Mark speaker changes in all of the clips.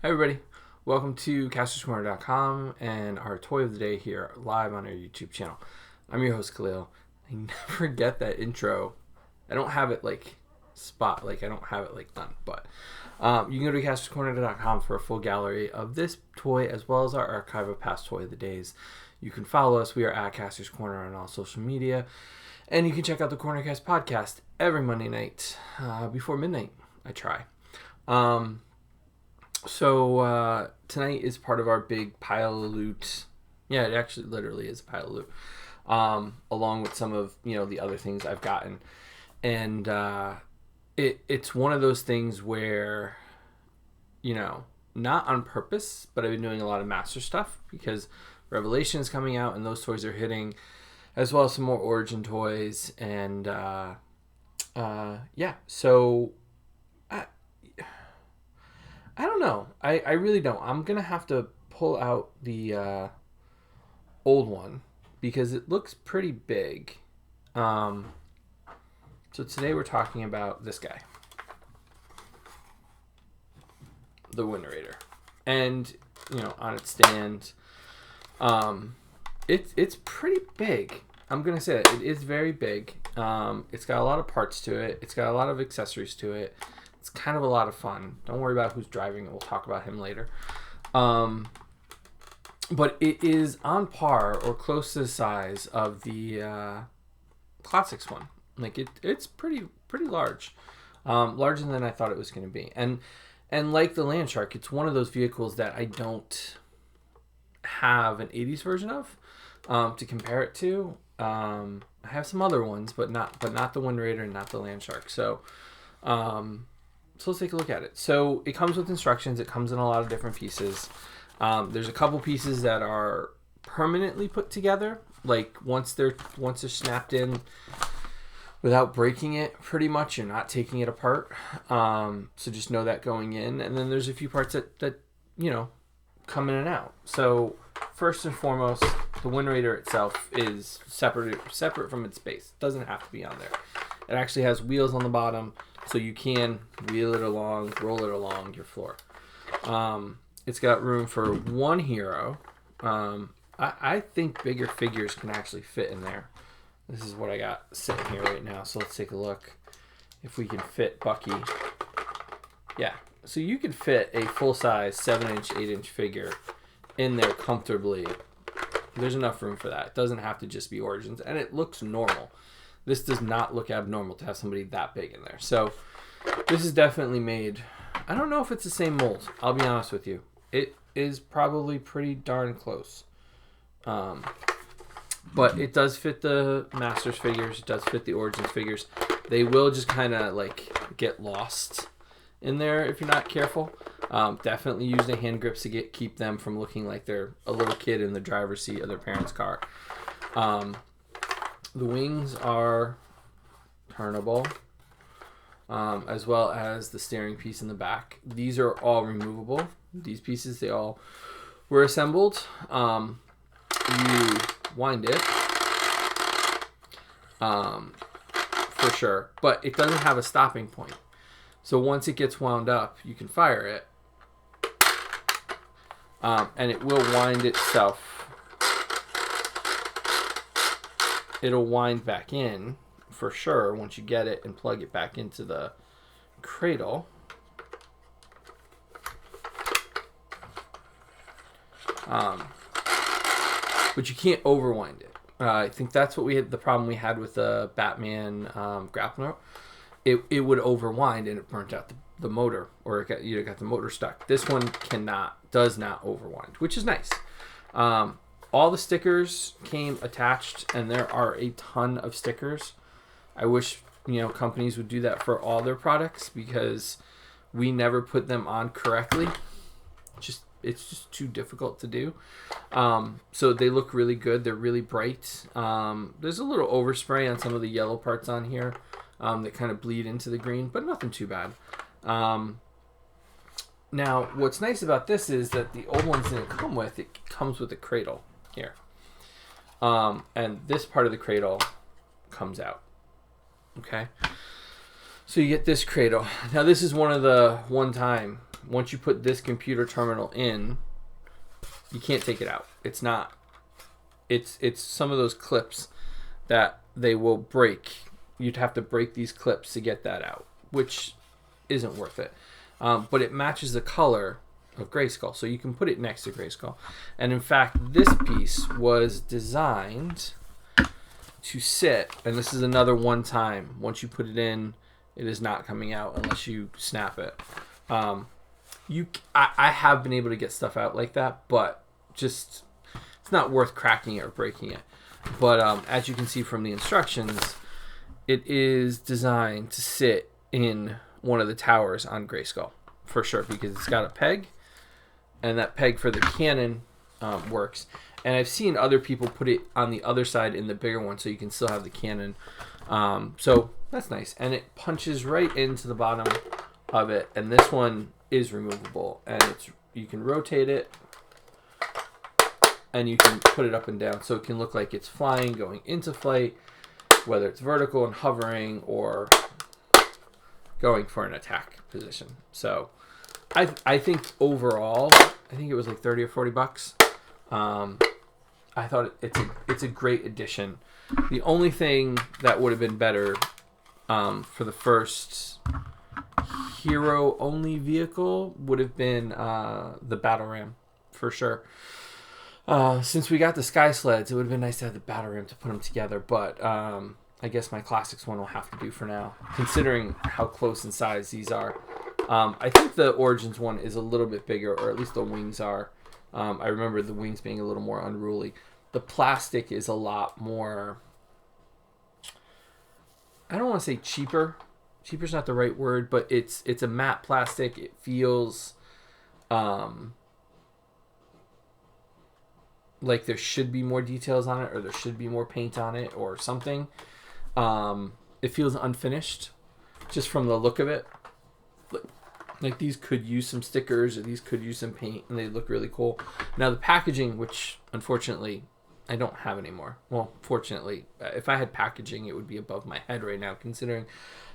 Speaker 1: Hi everybody, welcome to Kastor'sCorner.com and our toy of the day here live on our YouTube channel. I'm your host Khalil. I never get that intro. I don't have it like done, but you can go to Kastor'sCorner.com for a full gallery of this toy as well as our archive of past toy of the days. You can follow us. We are at Kastor's Corner on all social media, and you can check out the Cornercast podcast every Monday night before midnight. I try. So tonight is part of our big pile of loot. Yeah, it actually literally is a pile of loot. Along with some of the other things I've gotten, and it's one of those things where not on purpose, but I've been doing a lot of master stuff because Revelation is coming out and those toys are hitting, as well as some more Origin toys, and so I don't know. I really don't. I'm going to have to pull out the old one because it looks pretty big. So today we're talking about this guy, the Wind Raider. And, on its stand, it's pretty big. I'm going to say that. It is very big. It's got a lot of parts to it. It's got a lot of accessories to it. It's kind of a lot of fun. Don't worry about who's driving it. We'll talk about him later. But it is on par or close to the size of the Classics one. Like it's pretty large, larger than I thought it was going to be. And like the Landshark, it's one of those vehicles that I don't have an 80s version of to compare it to. I have some other ones, but not the Wind Raider and not the Landshark. So let's take a look at it. So it comes with instructions. It comes in a lot of different pieces. There's a couple pieces that are permanently put together, like once they're snapped in without breaking it. Pretty much, you're not taking it apart. So just know that going in. And then there's a few parts that come in and out. So first and foremost, the Wind Raider itself is separate from its base. It doesn't have to be on there. It actually has wheels on the bottom, so you can wheel it along, roll it along your floor. It's got room for one hero. I think bigger figures can actually fit in there. This is what I got sitting here right now, so let's take a look if we can fit Bucky. Yeah, so you can fit a full-size 7-inch, 8-inch figure in there comfortably. There's enough room for that. It doesn't have to just be Origins, and it looks normal. This does not look abnormal to have somebody that big in there. So this is definitely made. I don't know if it's the same mold. I'll be honest with you. It is probably pretty darn close. But it does fit the Masters figures. It does fit the Origins figures. They will just kind of get lost in there if you're not careful. Definitely use the hand grips to keep them from looking like they're a little kid in the driver's seat of their parents' car. The wings are turnable, as well as the steering piece in the back. These are all removable. These pieces, they all were assembled. You wind it, for sure, but it doesn't have a stopping point. So once it gets wound up, you can fire it, and it will wind itself. It'll wind back in for sure once you get it and plug it back into the cradle. But you can't overwind it. I think that's what the problem we had with the Batman grappling rope. It would overwind and it burnt out the motor, or it got the motor stuck. This one does not overwind, which is nice. All the stickers came attached, and there are a ton of stickers. I wish companies would do that for all their products because we never put them on correctly. It's just too difficult to do. So they look really good. They're really bright. There's a little overspray on some of the yellow parts on here that kind of bleed into the green, but nothing too bad. Now, what's nice about this is that the old ones didn't come with. It comes with a cradle here. And this part of the cradle comes out. Okay? So you get this cradle. Now, this is one of the one-time once you put this computer terminal in, you can't take it out. It's not. It's some of those clips that they will break. You'd have to break these clips to get that out, which isn't worth it. But it matches the color of Grayskull, so you can put it next to Grayskull. And in fact, this piece was designed to sit, and this is another one time. Once you put it in, it is not coming out unless you snap it. I have been able to get stuff out like that, but just it's not worth cracking it or breaking it. But as you can see from the instructions, it is designed to sit in one of the towers on Grayskull for sure, because it's got a peg, and that peg for the cannon works. And I've seen other people put it on the other side in the bigger one, so you can still have the cannon. So that's nice, and it punches right into the bottom of it. And this one is removable, and you can rotate it, and you can put it up and down, so it can look like it's flying, going into flight, whether it's vertical and hovering or going for an attack position. So I think overall, I think it was like 30 or 40 bucks. I thought it's a great addition. The only thing that would have been better for the first hero only vehicle would have been the battle ram, for sure. Since we got the sky sleds, it would have been nice to have the battle ram to put them together, but I guess my classics one will have to do for now, considering how close in size these are. I think the Origins one is a little bit bigger, or at least the wings are. I remember the wings being a little more unruly. The plastic is a lot more, I don't want to say cheaper. Cheaper's not the right word, but it's a matte plastic. It feels like there should be more details on it, or there should be more paint on it, or something. It feels unfinished just from the look of it. Like these could use some stickers, or these could use some paint, and they look really cool. Now the packaging, which unfortunately I don't have anymore. Well, fortunately, if I had packaging, it would be above my head right now, considering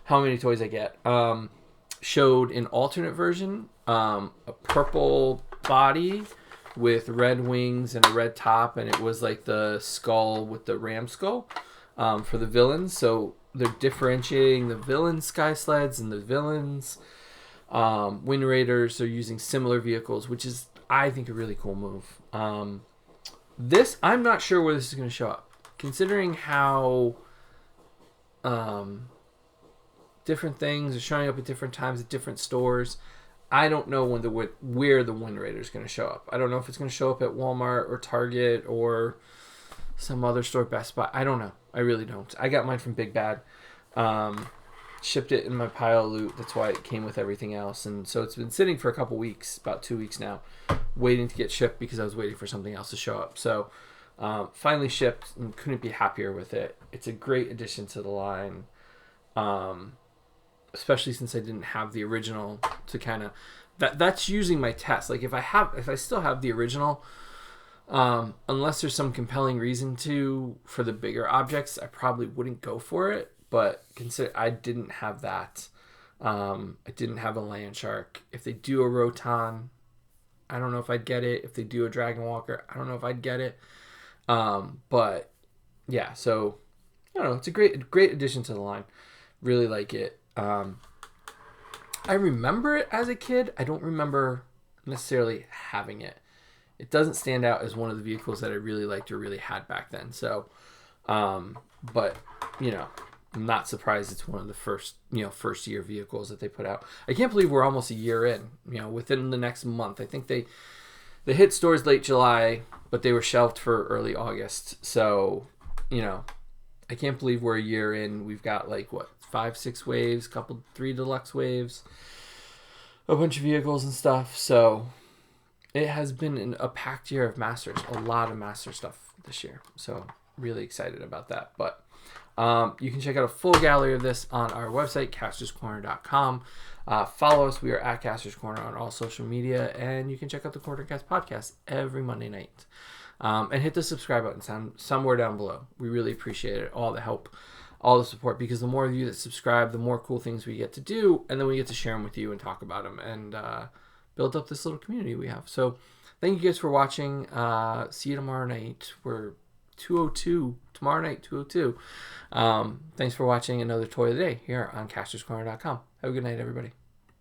Speaker 1: how many toys I get. Showed an alternate version, a purple body with red wings and a red top, and it was like the skull with the ram skull for the villains. So they're differentiating the villain sky sleds and the villains Wind Raiders. Are using similar vehicles, which is, I think, a really cool move. This, I'm not sure where this is going to show up, considering how different things are showing up at different times at different stores. I don't know where the Wind Raider is going to show up. I don't know if it's going to show up at Walmart or Target or some other store, Best Buy. I don't know. I really don't. I got mine from Big Bad. Shipped it in my pile of loot. That's why it came with everything else. And so it's been sitting for a couple weeks, about 2 weeks now, waiting to get shipped because I was waiting for something else to show up. So finally shipped, and couldn't be happier with it. It's a great addition to the line. Especially since I didn't have the original to kind of, that's using my test. Like if I still have the original, unless there's some compelling reason for the bigger objects, I probably wouldn't go for it. But consider, I didn't have that. I didn't have a land shark. If they do a Roton, I don't know if I'd get it. If they do a Dragon Walker, I don't know if I'd get it. But yeah, so I don't know. It's a great addition to the line. Really like it. I remember it as a kid. I don't remember necessarily having it. It doesn't stand out as one of the vehicles that I really liked or really had back then. So, but I'm not surprised it's one of the first year vehicles that they put out. I can't believe we're almost a year in. Within the next month. I think they hit stores late July, but they were shelved for early August. So, I can't believe we're a year in. We've got 5-6 waves, 3 deluxe waves, a bunch of vehicles and stuff. So it has been a packed year of Masters. A lot of Master stuff this year. So really excited about that. But you can check out a full gallery of this on our website, castorscorner.com. Follow us. We are at Kastor's Corner on all social media. And you can check out the Cornercast podcast every Monday night. And hit the subscribe button somewhere down below. We really appreciate it. All the help, all the support, because the more of you that subscribe, the more cool things we get to do. And then we get to share them with you and talk about them. And build up this little community we have. So thank you guys for watching. See you tomorrow night. We're 2:02 tomorrow night, 2:02. Thanks for watching another Toy of the Day here on Castor'sCorner.com. Have a good night, everybody.